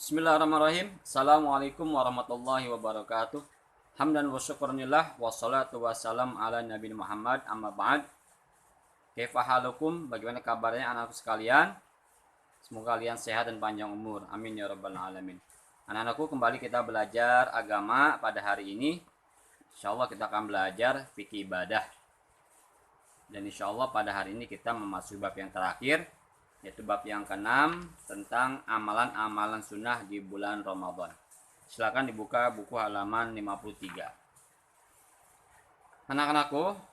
Bismillahirrahmanirrahim. Assalamualaikum warahmatullahi wabarakatuh. Hamdan wa syukrunillah wassalatu wassalam ala Nabi Muhammad amma ba'd. Kaifa halukum? Bagaimana kabarnya anak-anakku sekalian? Semoga kalian sehat dan panjang umur. Amin ya rabbal alamin. Anak-anakku, kembali kita belajar agama pada hari ini. Insyaallah kita akan belajar fikih ibadah. Dan insyaallah pada hari ini kita memasuki bab yang terakhir, yaitu bab yang ke-6 tentang amalan-amalan sunnah di bulan Ramadan. Silakan dibuka buku halaman 53. Anak-anakku,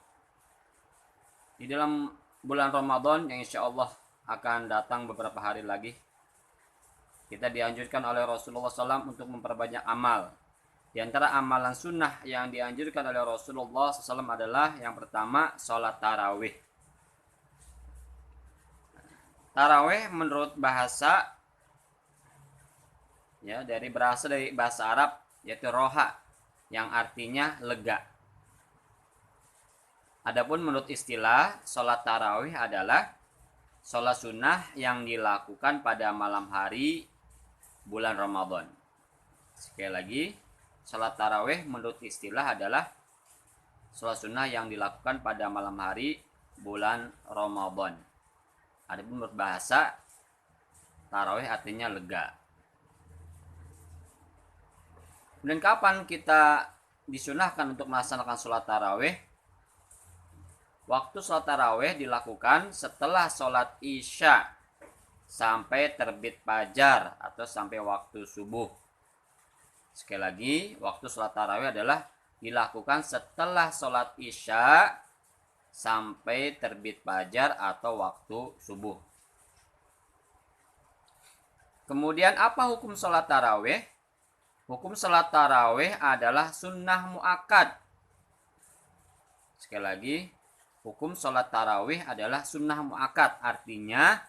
di dalam bulan Ramadan yang insya Allah akan datang beberapa hari lagi, kita dianjurkan oleh Rasulullah SAW untuk memperbanyak amal. Di antara amalan sunnah yang dianjurkan oleh Rasulullah SAW adalah yang pertama, sholat tarawih. Tarawih menurut bahasa, ya, berasal dari bahasa Arab, yaitu roha, yang artinya lega. Adapun menurut istilah, sholat tarawih adalah sholat sunnah yang dilakukan pada malam hari bulan Ramadan. Sekali lagi, sholat tarawih menurut istilah adalah sholat sunnah yang dilakukan pada malam hari bulan Ramadan. Adapun menurut bahasa, tarawih artinya lega. Dan kapan kita disunahkan untuk melaksanakan sholat tarawih? Waktu sholat tarawih dilakukan setelah sholat isya sampai terbit fajar atau sampai waktu subuh. Sekali lagi, waktu sholat tarawih adalah dilakukan setelah sholat isya sampai terbit fajar atau waktu subuh. Kemudian apa hukum sholat tarawih? Hukum sholat tarawih adalah sunnah muakkad. Sekali lagi, hukum sholat tarawih adalah sunnah muakkad, artinya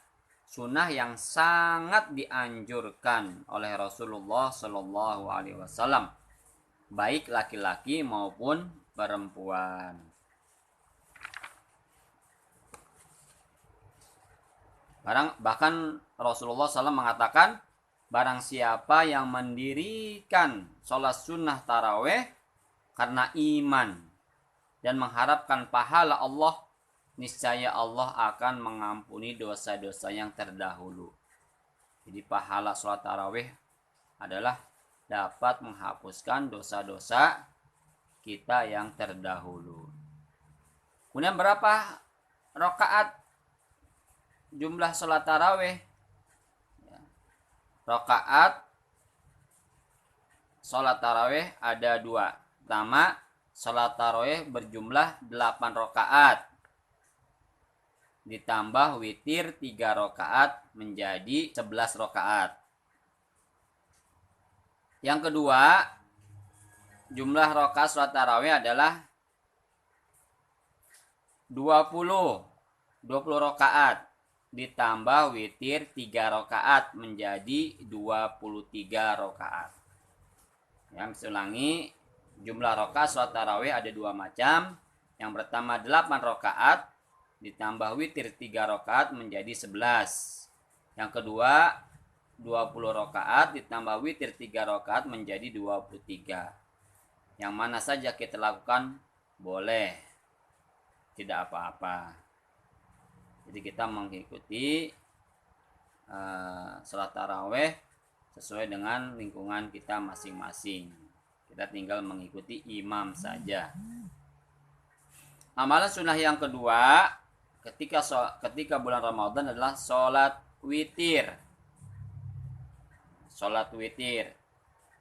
sunnah yang sangat dianjurkan oleh Rasulullah Shallallahu Alaihi Wasallam, baik laki-laki maupun perempuan. Bahkan Rasulullah SAW mengatakan, barang siapa yang mendirikan sholat sunnah taraweh karena iman dan mengharapkan pahala Allah, niscaya Allah akan mengampuni dosa-dosa yang terdahulu. Jadi pahala sholat taraweh adalah dapat menghapuskan dosa-dosa kita yang terdahulu. Kemudian berapa rakaat jumlah sholat tarawih? Rakaat sholat tarawih ada dua. Pertama, sholat tarawih berjumlah 8 rakaat ditambah witir 3 rakaat menjadi 11 rakaat. Yang kedua, jumlah rakaat sholat tarawih adalah 20 rakaat ditambah witir 3 rakaat menjadi 23 rakaat. Ya, saya ulangi, jumlah rakaat sholat tarawih ada dua macam. Yang pertama 8 rakaat ditambah witir 3 rakaat menjadi 11. Yang kedua 20 rakaat ditambah witir 3 rakaat menjadi 23. Yang mana saja kita lakukan boleh, tidak apa-apa. Jadi kita mengikuti sholat taraweh sesuai dengan lingkungan kita masing-masing. Kita tinggal mengikuti imam saja. Amalan sunnah yang kedua ketika bulan Ramadan adalah sholat witir. Sholat witir.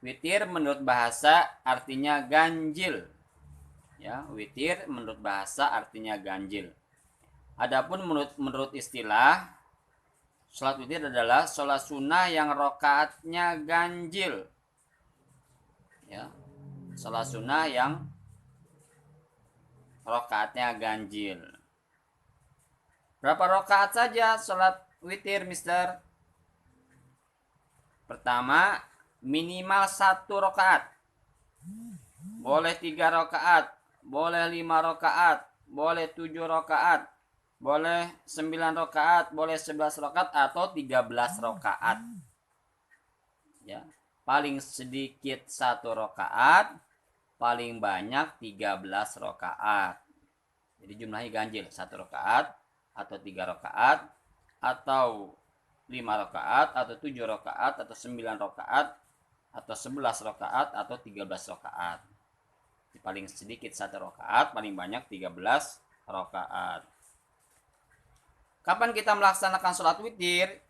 Witir menurut bahasa artinya ganjil. Ya, witir menurut bahasa artinya ganjil. Adapun menurut istilah, sholat witir adalah sholat sunnah yang rakaatnya ganjil. Ya, sholat sunnah yang rakaatnya ganjil. Berapa rakaat saja sholat witir, Mister? Pertama, minimal 1 rakaat. Boleh 3 rakaat, boleh 5 rakaat, boleh 7 rakaat, boleh 9 rakaat, boleh 11 rakaat atau 13 rakaat. Ya, paling sedikit 1 rakaat, paling banyak 13 rakaat. Jadi jumlahnya ganjil, 1 rakaat atau 3 rakaat atau 5 rakaat atau 7 rakaat atau 9 rakaat atau 11 rakaat atau 13 rakaat. Paling sedikit 1 rakaat, paling banyak 13 rakaat. Kapan kita melaksanakan sholat witir?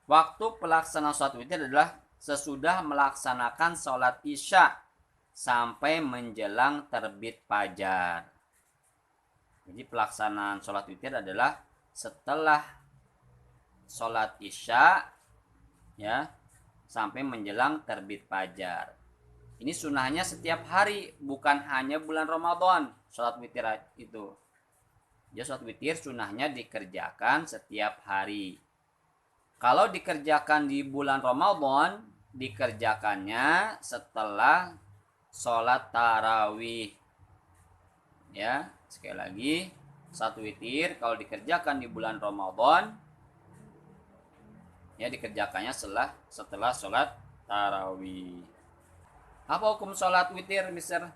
Waktu pelaksanaan sholat witir adalah sesudah melaksanakan sholat isya sampai menjelang terbit fajar. Jadi pelaksanaan sholat witir adalah setelah sholat isya ya sampai menjelang terbit fajar. Ini sunahnya setiap hari, bukan hanya bulan Ramadan. Sholat witir itu. Ya, sholat witir sunahnya dikerjakan setiap hari. Kalau dikerjakan di bulan Ramadan, dikerjakannya setelah sholat tarawih. Ya, sekali lagi, sholat witir kalau dikerjakan di bulan Ramadan, ya dikerjakannya setelah sholat tarawih. Apa hukum sholat witir, Mister?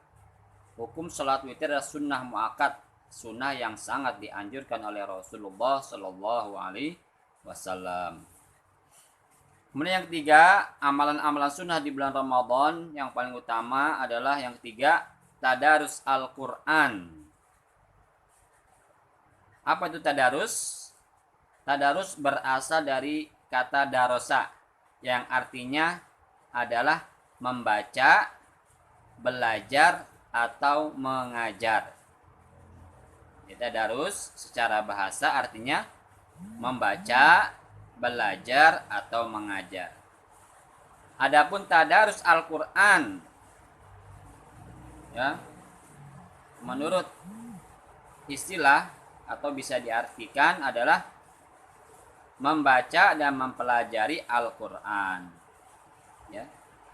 Hukum sholat witir adalah sunnah muakkad, sunnah yang sangat dianjurkan oleh Rasulullah Shallallahu Alaihi Wasallam. Kemudian yang ketiga, amalan-amalan sunnah di bulan Ramadan yang paling utama adalah yang ketiga, tadarus Al-Quran. Apa itu tadarus? Tadarus berasal dari kata darosa, yang artinya adalah membaca, belajar, atau mengajar. Tadarus secara bahasa artinya membaca, belajar, atau mengajar. Adapun tadarus Al-Quran, ya, menurut istilah atau bisa diartikan adalah membaca dan mempelajari Al-Quran. Ya,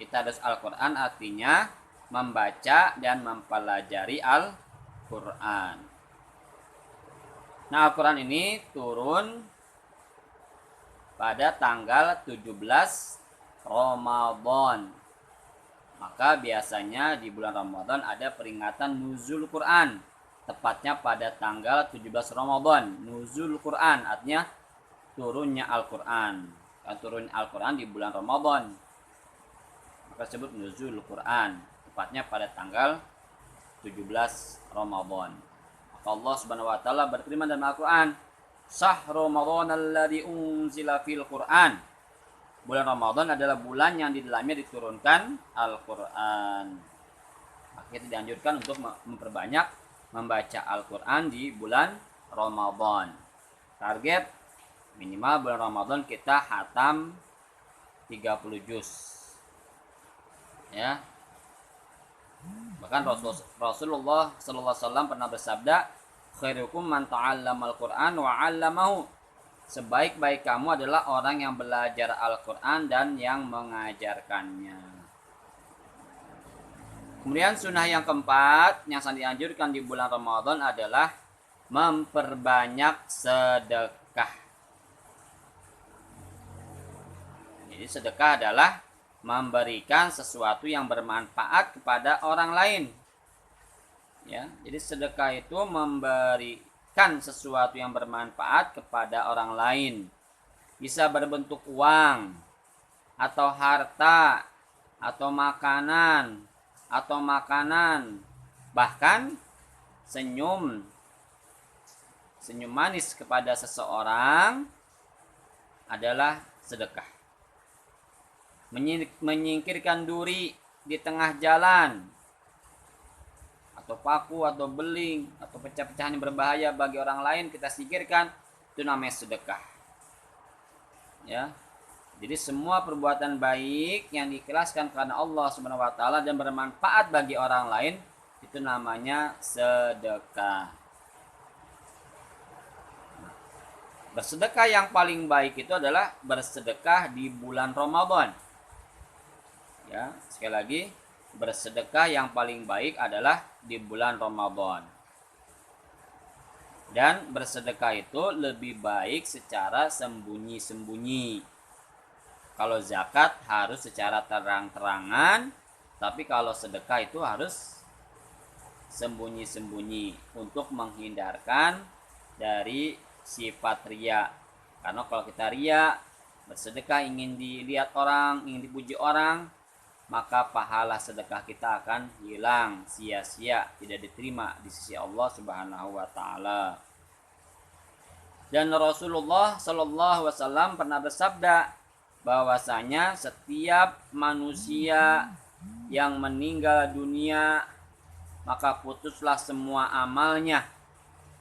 tadarus Al-Quran artinya membaca dan mempelajari Al-Quran. Nah, Al-Quran ini turun pada tanggal 17 Ramadan. Maka biasanya di bulan Ramadan ada peringatan nuzul Quran. Tepatnya pada tanggal 17 Ramadan. Nuzul Quran artinya turunnya Al-Quran. Turunnya Al-Quran di bulan Ramadan. Maka disebut nuzul Quran. Tepatnya pada tanggal 17 Ramadan. Maka Allah Subhanahu wa taala berfirman dalam Al-Quran, Sahru Ramadan alladzi unzila fil Qur'an. Bulan Ramadan adalah bulan yang di dalamnya diturunkan Al-Quran. Maka kita dianjurkan untuk memperbanyak membaca Al-Quran di bulan Ramadan. Target minimal bulan Ramadan kita hatam 30 juz. Ya. Bahkan Rasulullah sallallahu alaihi wasallam pernah bersabda, khairukum man ta'allamal Qur'an wa 'allamahu. Sebaik-baik kamu adalah orang yang belajar Al-Qur'an dan yang mengajarkannya. Kemudian sunnah yang keempat yang sangat dianjurkan di bulan Ramadan adalah memperbanyak sedekah. Jadi sedekah adalah memberikan sesuatu yang bermanfaat kepada orang lain. Ya, jadi sedekah itu memberikan sesuatu yang bermanfaat kepada orang lain. Bisa berbentuk uang, atau harta, atau makanan, bahkan senyum manis kepada seseorang adalah sedekah. Menyingkirkan duri di tengah jalan, atau paku, atau beling, atau pecah-pecahan yang berbahaya bagi orang lain kita singkirkan, itu namanya sedekah. Ya. Jadi semua perbuatan baik yang diikhlaskan karena Allah Subhanahu wa taala dan bermanfaat bagi orang lain itu namanya sedekah. Bersedekah yang paling baik itu adalah bersedekah di bulan Ramadan. Ya, sekali lagi, bersedekah yang paling baik adalah di bulan Ramadan. Dan bersedekah itu lebih baik secara sembunyi-sembunyi. Kalau zakat harus secara terang-terangan, tapi kalau sedekah itu harus sembunyi-sembunyi untuk menghindarkan dari sifat ria. Karena kalau kita ria, bersedekah ingin dilihat orang, ingin dipuji orang, maka pahala sedekah kita akan hilang, sia-sia, tidak diterima di sisi Allah Subhanahu wa taala. Dan Rasulullah Shallallahu alaihi wasallam pernah bersabda bahwasanya setiap manusia yang meninggal dunia maka putuslah semua amalnya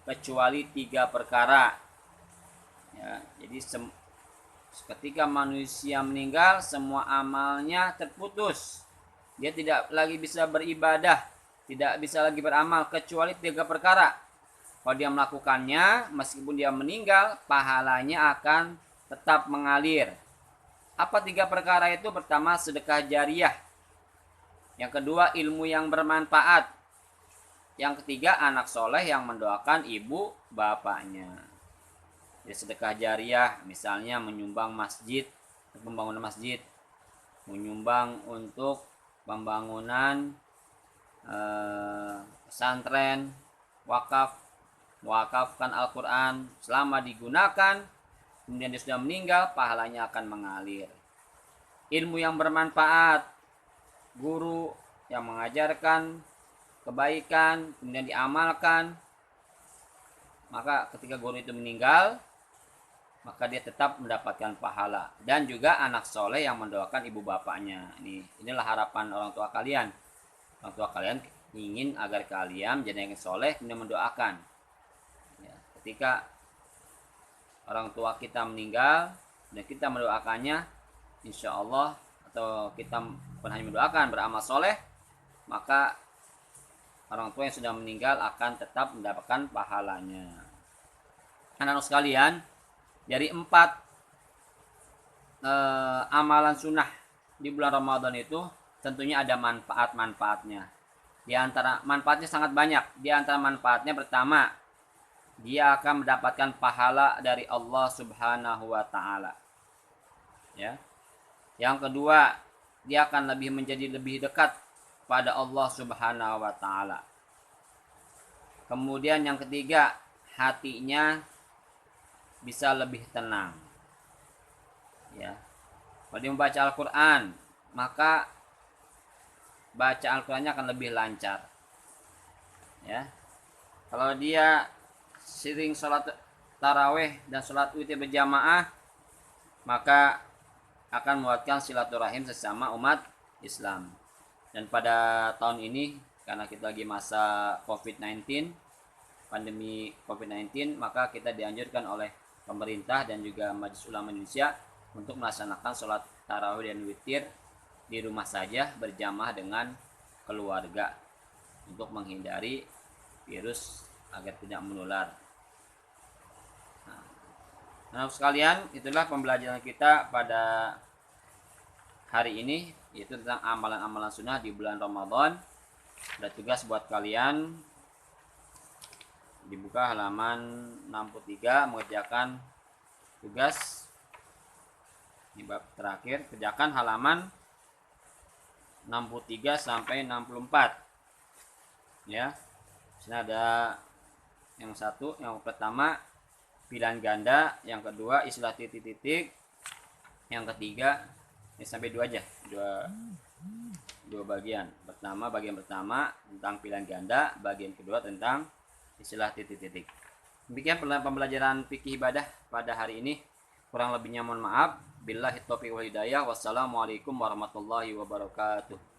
kecuali 3 perkara. Ya, jadi ketika manusia meninggal, semua amalnya terputus. Dia tidak lagi bisa beribadah, tidak bisa lagi beramal kecuali 3 perkara. Kalau dia melakukannya, meskipun dia meninggal, pahalanya akan tetap mengalir. Apa 3 perkara itu? Pertama, sedekah jariah. Yang kedua, ilmu yang bermanfaat. Yang ketiga, anak soleh yang mendoakan ibu bapaknya. Jadi sedekah jariah, misalnya menyumbang masjid, pembangunan masjid, menyumbang untuk pembangunan pesantren, wakafkan Al-Quran, selama digunakan, kemudian dia sudah meninggal, pahalanya akan mengalir. Ilmu yang bermanfaat, guru yang mengajarkan kebaikan, kemudian diamalkan, maka ketika guru itu meninggal, maka dia tetap mendapatkan pahala. Dan juga anak soleh yang mendoakan ibu bapaknya. Inilah harapan orang tua kalian. Orang tua kalian ingin agar kalian menjadi yang soleh, kemudian mendoakan. Ya, ketika orang tua kita meninggal dan kita mendoakannya, insya Allah, atau kita bukan hanya mendoakan, beramal soleh, maka orang tua yang sudah meninggal akan tetap mendapatkan pahalanya. Anak-anak sekalian, dari 4 amalan sunnah di bulan Ramadan itu tentunya ada manfaat-manfaatnya. Di antara manfaatnya sangat banyak. Di antara manfaatnya pertama, dia akan mendapatkan pahala dari Allah Subhanahu wa taala. Ya. Yang kedua, dia akan menjadi lebih dekat pada Allah Subhanahu wa taala. Kemudian yang ketiga, hatinya bisa lebih tenang. Ya. Kalau dia membaca Al-Qur'an, maka baca Al-Qur'annya akan lebih lancar. Ya. Kalau dia sering sholat tarawih dan sholat witir berjamaah, maka akan menguatkan silaturahim sesama umat Islam. Dan pada tahun ini, karena kita lagi masa COVID-19, pandemi COVID-19, maka kita dianjurkan oleh pemerintah dan juga Majelis Ulama Indonesia untuk melaksanakan sholat tarawih dan witir di rumah saja berjamaah dengan keluarga untuk menghindari virus agar tidak menular. Nah, sekalian, itulah pembelajaran kita pada hari ini, yaitu tentang amalan-amalan sunnah di bulan Ramadan. Ada tugas buat kalian, dibuka halaman 63, mengerjakan tugas ini bab terakhir, kerjakan halaman 63 sampai 64. Ya. Sini ada yang satu, yang pertama pilihan ganda, yang kedua istilah titik-titik, yang ketiga sampai 2 aja, dua bagian. Bagian pertama tentang pilihan ganda, bagian kedua tentang istilah titik-titik. Demikian pembelajaran fikih ibadah pada hari ini. Kurang lebihnya mohon maaf. Billahi taufiq wal hidayah. Wassalamualaikum warahmatullahi wabarakatuh.